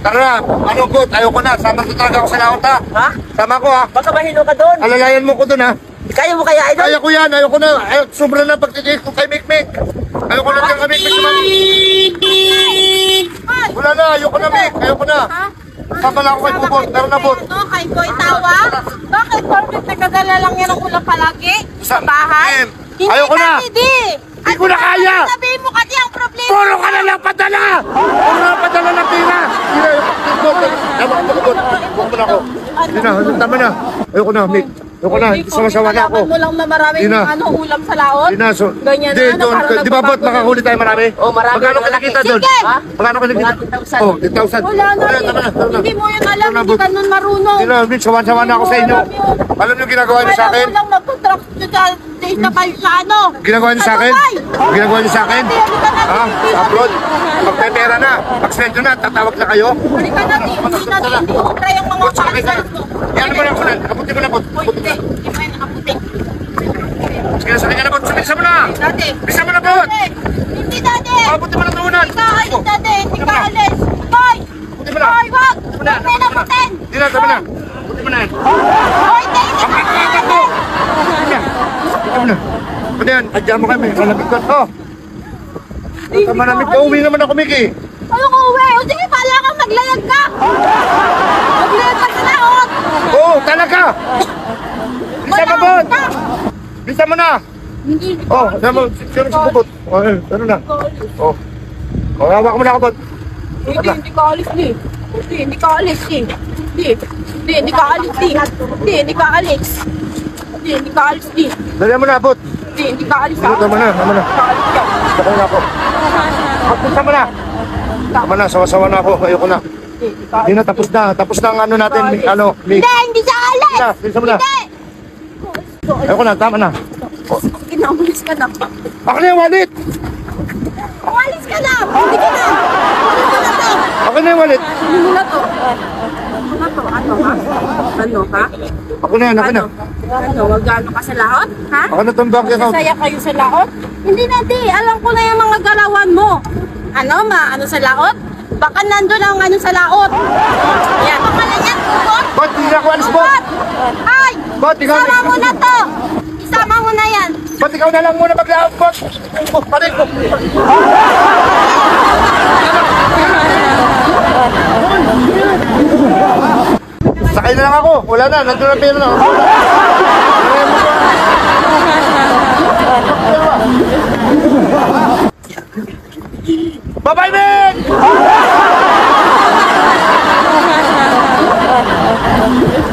Tara, ano good, ayoko na. Sama ko talaga ako sa laot ha. Ha? Sama ko ha. Baka mahilo ka doon. Alalayan mo ko dun ha. Kaya mo kaya, idol? Kaya ko yan, ayoko na. Sobra na pagtitigil ko kay Mikmik. Ayoko na kay Mikmik. Wala na, ayoko na Mik. Ayoko na. Sama na ako kay Bubot. Tara na Bot. Ano, kay Boy Tawa? Bakit perfect nagdadala lang yan ng ulam palagi? Sa bahay? Hindi Ayoko na. Hindi. Hindi ko na kaya. Sabihin mo kasi ang problema. Puro ka na lang padala! Puro na padala ng pira! Huwag mo na ako. Hindi na, tama na. Ayoko na, Mick. Ayoko na, sama-sawa na ako. Mo lang na maraming Di na. ulam sa laot? Hindi na, so... Ganyan Di, na, parang di ba Bot, makahuli tayo marami? Oo, marami. Magkano kinikita doon? Sige! Ha? Magkano kinikita? Mga 10,000. Oh, 10,000. Wala na rin. Tama na. Hindi mo yun alam, Tama na, hindi Bot. ka nun marunong. Hindi na, Mick, sawan-sawa na ako sa inyo. Alam niyo ginagawa niyo sa akin? Alam mo lang magpatrack sa kayo sa ano? Ginagawa niyo sa akin? Dubai. Ginagawa niyo sa akin? Ha? Sa upload? Magpepera na. Pag-sweldo na, tatawag na kayo. Halika natin, hindi ubra yung mga Bot, sa akin pansal na. mo. Yan mo na ako na. Kaputi mo na, Bot. Hindi, hindi mo yan nakaputing. Sige, sa kanya na, Bot. Bisa mo na. Dati. Bisa mo na, Bot. Hindi dati. Kaputi mo na tuunan. Hindi ka alis dati. Hindi ka alis. Boy! Kaputi mo na. Boy, wag! Huwag mo na putin! Hindi na, sabi na. Kaputi mo na yan. Boy, hindi ka Kapag-kapag mo. Kaputi mo na. Ano yan? Adyan mo kami. Malamig ka. Oh. Tama na, Mick. Pauwi naman ako, Mickey. Ano ko uwi? O sige, pala kang maglayag ka! Maglayag ka sa laot! Oo, talaga. Bisa mo, Bot. Bisa mo na. Hindi Oh, ano mo? Sino si Bubot? Oh, ano na? Oh. Oh, hawak mo na ako, Bot. Hindi ka alis eh. Hindi ka alis eh. Hindi ka alis eh. Hindi ka alis. Hindi ka alis eh. Dali mo na, Bot. Hindi ka alis ah. Tama na, tama na. Tama na ako. Bot, bisa mo na. Tama na, sawa-sawa na ako. Ayoko na. Hindi na, tapos na. Tapos na ang ano natin, ano, Mick. Hindi ka alis! Bisa, bisa mo na. Ayoko na, tama na. Umalis ka na. Ako na yung wallet! Umalis ka na! Hindi ka na! Umalis ka na to! Ako na yung wallet! Hindi mo na to. Ano to? Ano ha? Ano ha? Ako na yan, ako na. Ano? Wagano ka sa laot? Ha? Ako na itong bank account. Masaya kayo sa laot? Hindi na di. Alam ko na yung mga galawan mo. Ano? Ano sa laot? Baka nandun ang ano sa laot. Yan. Baka na yan. Bukot. Bot, hindi na ako alis, Bot! Bukot. Ay! Bot, ikaw Isama mo na to. Isama mo na yan. Bot, ikaw na lang muna maglaot, Bot! Oh, panik ko! Sakay na lang ako. Wala na, nandun ang pera na. Bye-bye, Mick!